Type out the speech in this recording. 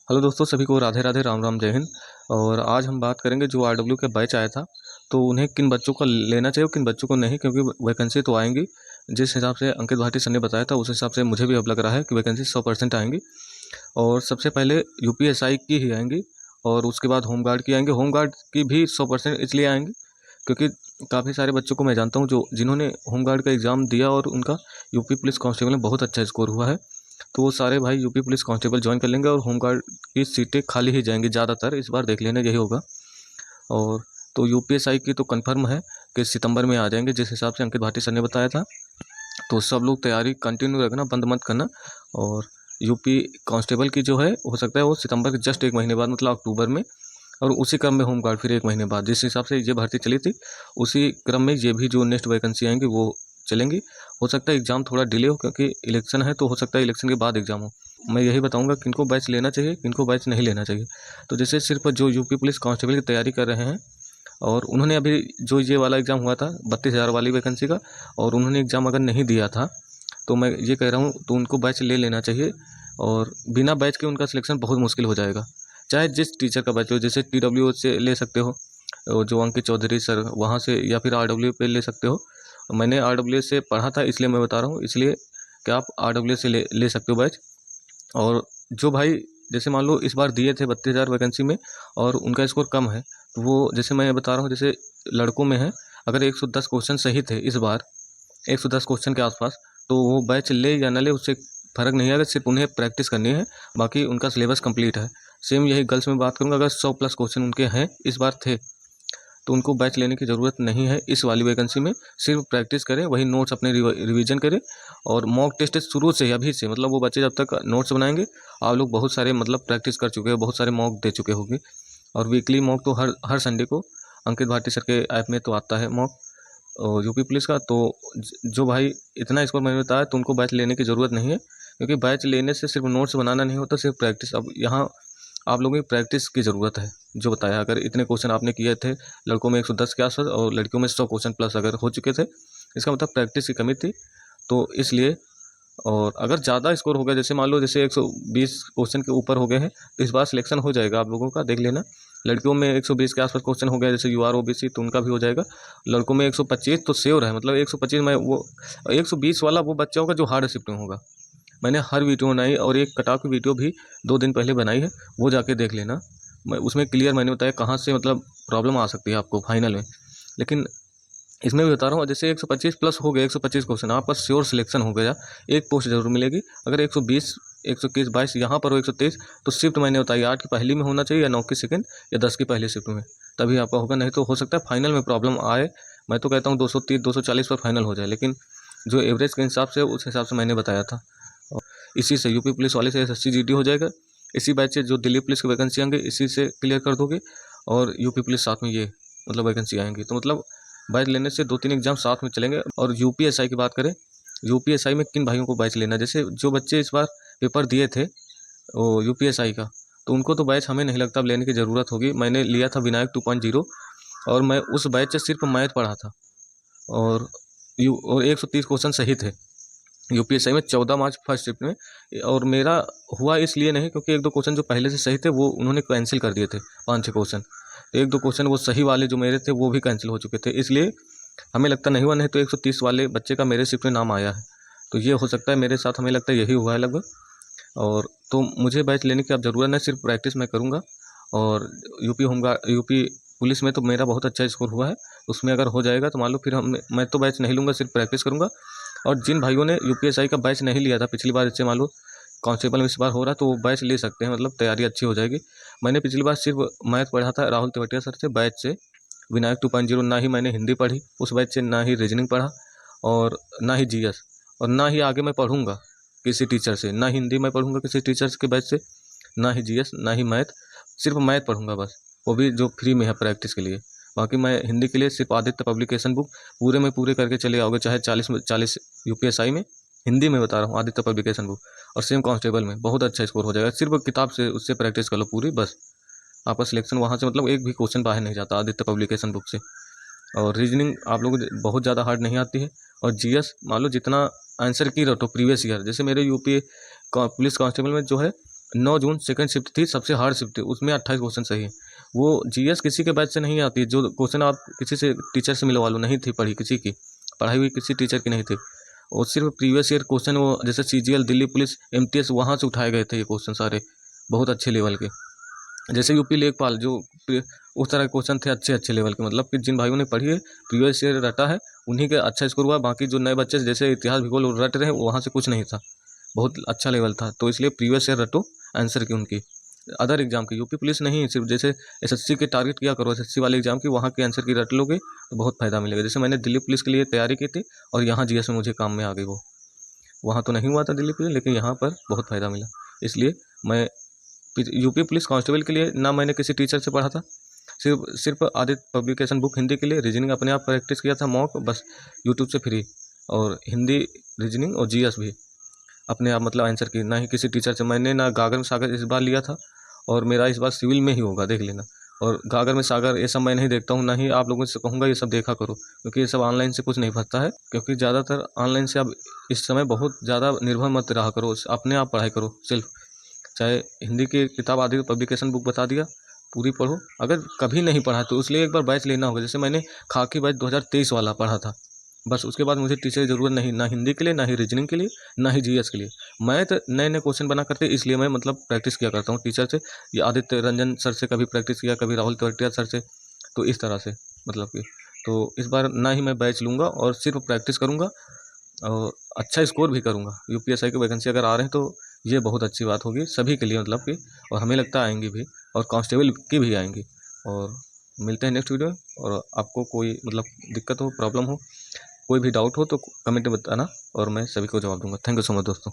Hello दोस्तों, सभी को राधे राधे, राम राम, जय हिंद। और आज हम बात करेंगे जो आरडब्ल्यू के बैच आया था, तो उन्हें किन बच्चों को लेना चाहिए और किन बच्चों को नहीं, क्योंकि वैकेंसी तो आएंगी। जिस हिसाब से अंकित भाटी सर ने बताया था, उस हिसाब से मुझे भी अब लग रहा है कि वैकेंसी 100% आएंगी। और सबसे पहले यूपीएसआई की ही आएंगी और उसके बाद होमगार्ड की आएंगी। होमगार्ड की भी 100% इसलिए आएंगी क्योंकि काफ़ी सारे बच्चों को मैं जानता हूँ जो जिन्होंने होमगार्ड का एग्ज़ाम दिया और उनका यूपी पुलिस कांस्टेबल में बहुत अच्छा स्कोर हुआ है। तो वो सारे भाई यूपी पुलिस कांस्टेबल ज्वाइन कर लेंगे और होमगार्ड की सीटें खाली ही जाएंगी ज़्यादातर। इस बार देख लेना यही होगा। और तो यूपीएसआई की तो कंफर्म है कि सितंबर में आ जाएंगे, जिस हिसाब से अंकित भाटी सर ने बताया था। तो सब लोग तैयारी कंटिन्यू रखना, बंद मत करना। और यूपी कांस्टेबल की जो है, हो सकता है वो सितंबर के जस्ट एक महीने बाद, मतलब अक्टूबर में। और उसी क्रम में होमगार्ड फिर एक महीने बाद, जिस हिसाब से ये भर्ती चली थी उसी क्रम में ये भी जो नेक्स्ट वैकेंसी आएंगी वो चलेंगी। हो सकता है एग्ज़ाम थोड़ा डिले हो क्योंकि इलेक्शन है, तो हो सकता है इलेक्शन के बाद एग्ज़ाम हो। मैं यही बताऊंगा किनको बैच लेना चाहिए, किनको बैच नहीं लेना चाहिए। तो जैसे सिर्फ जो यूपी पुलिस कांस्टेबल की तैयारी कर रहे हैं और उन्होंने अभी जो ये वाला एग्ज़ाम हुआ था 32,000 वाली वैकेंसी का, और उन्होंने एग्ज़ाम अगर नहीं दिया था, तो मैं ये कह रहा हूँ तो उनको बैच ले लेना चाहिए। और बिना बैच के उनका सिलेक्शन बहुत मुश्किल हो जाएगा। चाहे जिस टीचर का बैच हो, जैसे TWO से ले सकते हो, जो अंकित चौधरी सर वहाँ से, या फिर RW पे ले सकते हो। मैंने RW से पढ़ा था इसलिए मैं बता रहा हूँ, इसलिए कि आप RW से ले सकते हो बैच। और जो भाई जैसे मान लो इस बार दिए थे 32,000 वैकेंसी में और उनका स्कोर कम है, तो वो जैसे मैं बता रहा हूँ, जैसे लड़कों में है, अगर 110 क्वेश्चन सही थे इस बार, 110 क्वेश्चन के आसपास, तो वो बैच ले या ना ले उससे फ़र्क नहीं आएगा, सिर्फ उन्हें प्रैक्टिस करनी है। बाकी उनका सिलेबस कंप्लीट है। सेम यही गर्ल्स में बात करूँगा, अगर 100+ क्वेश्चन उनके हैं इस बार थे, तो उनको बैच लेने की ज़रूरत नहीं है इस वाली वैकेंसी में। सिर्फ प्रैक्टिस करें, वही नोट्स अपने रिवीजन करें। और मॉक टेस्ट शुरू से अभी से, मतलब वो बच्चे जब तक नोट्स बनाएंगे, आप लोग बहुत सारे मतलब प्रैक्टिस कर चुके हो, बहुत सारे मॉक दे चुके होंगे। और वीकली मॉक तो हर हर संडे को अंकित भाटी सर के ऐप में तो आता है मॉक और यूपी पुलिस का। तो जो भाई इतना स्कोर मैंने बताया, तो उनको बैच लेने की ज़रूरत नहीं है, क्योंकि बैच लेने से सिर्फ नोट्स बनाना नहीं होता, सिर्फ प्रैक्टिस। अब यहाँ आप लोगों की प्रैक्टिस की ज़रूरत है। जो बताया, अगर इतने क्वेश्चन आपने किए थे, लड़कों में 110 के आसपास और लड़कियों में 100 क्वेश्चन प्लस अगर हो चुके थे, इसका मतलब प्रैक्टिस की कमी थी। तो इसलिए, और अगर ज़्यादा स्कोर हो गया, जैसे मान लो जैसे 120 क्वेश्चन के ऊपर हो गए हैं, तो इस बार सिलेक्शन हो जाएगा आप लोगों का, देख लेना। लड़कियों में 120 के आसपास क्वेश्चन हो गया, जैसे UR OBC, तो उनका भी हो जाएगा। लड़कों में 125 तो श्योर है, मतलब 125 में वो 120 वाला वो बच्चा होगा जो हार्ड शिफ्टिंग होगा। मैंने हर वीडियो बनाई और एक कट ऑफ की वीडियो भी 2 दिन पहले बनाई है, वो जाके देख लेना। मैं उसमें क्लियर मैंने बताया कहाँ से मतलब प्रॉब्लम आ सकती है आपको फाइनल में। लेकिन इसमें भी बता रहा हूँ, जैसे 125 प्लस हो गया, 125 क्वेश्चन आपका श्योर सिलेक्शन हो गया, एक पोस्ट जरूर मिलेगी। अगर 120, 121, 22 यहाँ पर हो, 123, तो शिफ्ट मैंने बताई 8 की पहली में होना चाहिए, या 9 की सेकंड, या 10 की पहली शिफ्ट में, तभी आपका होगा। नहीं तो हो सकता है फाइनल में प्रॉब्लम आए। मैं तो कहता हूँ 230, 240 पर फाइनल हो जाए, लेकिन जो एवरेज के हिसाब से, उस हिसाब से मैंने बताया था। और इसी से यूपी पुलिस वाले से SSC GD हो जाएगा। इसी बैच से जो दिल्ली पुलिस की वैकेंसी आएंगे, इसी से क्लियर कर दोगे। और यूपी पुलिस साथ में ये मतलब वैकेंसी आएंगी, तो मतलब बैच लेने से 2-3 एग्जाम साथ में चलेंगे। और यूपीएसआई की बात करें, यूपीएसआई में किन भाइयों को बैच लेना, जैसे जो बच्चे इस बार पेपर दिए थे वो यूपीएसआई का, तो उनको तो बैच हमें नहीं लगता अब लेने की ज़रूरत होगी। मैंने लिया था विनायक 2.0 और मैं उस बैच से सिर्फ मैथ पढ़ा था। और 130 क्वेश्चन सही थे यूपीएसआई में, 14 मार्च फर्स्ट शिफ्ट में। और मेरा हुआ इसलिए नहीं क्योंकि 1-2 क्वेश्चन जो पहले से सही थे वो उन्होंने कैंसिल कर दिए थे, 5-6 क्वेश्चन। 1-2 क्वेश्चन वो सही वाले जो मेरे थे वो भी कैंसिल हो चुके थे, इसलिए हमें लगता नहीं हुआ। नहीं तो 130 वाले बच्चे का मेरे शिफ्ट में नाम आया है, तो ये हो सकता है मेरे साथ, हमें लगता है यही हुआ है लगभग। और तो मुझे बैच लेने की अब ज़रूरत नहीं, सिर्फ प्रैक्टिस मैं करूँगा। और यूपी पुलिस में तो मेरा बहुत अच्छा स्कोर हुआ है, उसमें अगर हो जाएगा तो मान लो फिर मैं तो बैच नहीं लूँगा, सिर्फ प्रैक्टिस करूँगा। और जिन भाइयों ने यूपीएसआई का बैच नहीं लिया था पिछली बार, जैसे मान लो कांस्टेबल में इस बार हो रहा है, तो वो बैच ले सकते हैं, मतलब तैयारी अच्छी हो जाएगी। मैंने पिछली बार सिर्फ मैथ पढ़ा था राहुल तेवटिया सर से बैच से, विनायक 2.0। ना ही मैंने हिंदी पढ़ी उस बैच से, ना ही रीजनिंग पढ़ा, और ना ही जीएस, और ना ही आगे मैं पढ़ूंगा किसी टीचर से। ना हिंदी मैं पढ़ूंगा किसी टीचर्स के बैच से, ना ही जीएस, ना ही मैथ। सिर्फ मैथ पढ़ूंगा बस, वो भी जो फ्री में है प्रैक्टिस के लिए। बाकी मैं हिंदी के लिए सिर्फ आदित्य पब्लिकेशन बुक पूरे में पूरे करके चले आओगे, चाहे 40 में 40 यूपीएसआई में। हिंदी में बता रहा हूँ, आदित्य पब्लिकेशन बुक। और सेम कांस्टेबल में बहुत अच्छा स्कोर हो जाएगा, सिर्फ किताब से उससे प्रैक्टिस कर लो पूरी, बस आपका सिलेक्शन वहाँ से, मतलब एक भी क्वेश्चन बाहर नहीं जाता आदित्य पब्लिकेशन बुक से। और रीजनिंग आप लोगों को बहुत ज़्यादा हार्ड नहीं आती है। और जीएस मान लो जितना आंसर की रटो प्रीवियस ईयर, जैसे मेरे यूपी पुलिस कांस्टेबल में जो है 9 जून सेकंड शिफ्ट थी, सबसे हार्ड शिफ्ट थी, उसमें 28 क्वेश्चन सही है। वो जीएस किसी के बैच से नहीं आती, जो क्वेश्चन आप किसी से टीचर से मिलवा लो, नहीं थी पढ़ी किसी की, पढ़ाई हुई किसी टीचर की नहीं थी। और सिर्फ प्रीवियस ईयर क्वेश्चन, वो जैसे सीजीएल, दिल्ली पुलिस, एमटीएस, वहाँ से उठाए गए थे ये क्वेश्चन सारे, बहुत अच्छे लेवल के। जैसे यूपी लेखपाल, जो उस तरह के क्वेश्चन थे अच्छे अच्छे लेवल के, मतलब कि जिन भाइयों ने पढ़ी है, प्रीवियस ईयर रटा है, उन्हीं के अच्छा स्कोर हुआ। बाकी जो नए बच्चे जैसे इतिहास भूगोल रट रहे हैं, वहाँ से कुछ नहीं था, बहुत अच्छा लेवल था। तो इसलिए प्रीवियस ईयर रटो आंसर की उनकी, अदर एग्जाम की, यूपी पुलिस नहीं, सिर्फ जैसे एसएससी के टारगेट किया करो, एसएससी वाले एग्जाम की, वहाँ के आंसर की रट लोगे तो बहुत फायदा मिलेगा। जैसे मैंने दिल्ली पुलिस के लिए तैयारी की थी और यहाँ जीएस में मुझे काम में आ गई वो, वहाँ तो नहीं हुआ था दिल्ली पुलिस, लेकिन यहाँ पर बहुत फ़ायदा मिला। इसलिए मैं यूपी पुलिस कांस्टेबल के लिए ना मैंने किसी टीचर से पढ़ा था, सिर्फ सिर्फ आदित्य पब्लिकेशन बुक हिंदी के लिए रीजनिंग अपने आप प्रैक्टिस किया था, मॉक बस यूट्यूब से फ्री, और हिंदी रीजनिंग और जीएस भी अपने आप मतलब आंसर की, ना ही किसी टीचर से। मैंने ना गागर में सागर इस बार लिया था, और मेरा इस बार सिविल में ही होगा, देख लेना। और गागर में सागर ये सब मैं नहीं देखता हूँ, ना ही आप लोगों से कहूँगा ये सब देखा करो, क्योंकि ये सब ऑनलाइन से कुछ नहीं फंसता है। क्योंकि ज़्यादातर ऑनलाइन से अब इस समय बहुत ज़्यादा निर्भर मत रहा करो, अपने आप पढ़ाई करो सेल्फ। चाहे हिंदी की किताब आदि पब्लिकेशन बुक बता दिया, पूरी पढ़ो। अगर कभी नहीं पढ़ा तो उसलिए एक बार बैच लेना होगा। जैसे मैंने खाकी बैच 2023 वाला पढ़ा था, बस उसके बाद मुझे टीचर की ज़रूरत नहीं, ना हिंदी के लिए, ना ही रीजनिंग के लिए, ना ही जीएस के लिए। मैं तो नए नए क्वेश्चन बना करते, इसलिए मैं मतलब प्रैक्टिस किया करता हूँ टीचर से। ये आदित्य रंजन सर से कभी प्रैक्टिस किया, कभी राहुल तेवतिया सर से, तो इस तरह से मतलब कि। तो इस बार ना ही मैं बैच लूँगा और सिर्फ प्रैक्टिस करूँगा, और अच्छा स्कोर भी करूँगा। यूपीएससी की वैकेंसी अगर आ रहे हैं तो ये बहुत अच्छी बात होगी सभी के लिए, मतलब कि, और हमें लगता है आएंगी भी, और कांस्टेबल की भी आएंगी। और मिलते हैं नेक्स्ट वीडियो में। और आपको कोई मतलब दिक्कत हो, प्रॉब्लम हो, कोई भी डाउट हो तो कमेंट में बताना, और मैं सभी को जवाब दूंगा। थैंक यू सो मच दोस्तों।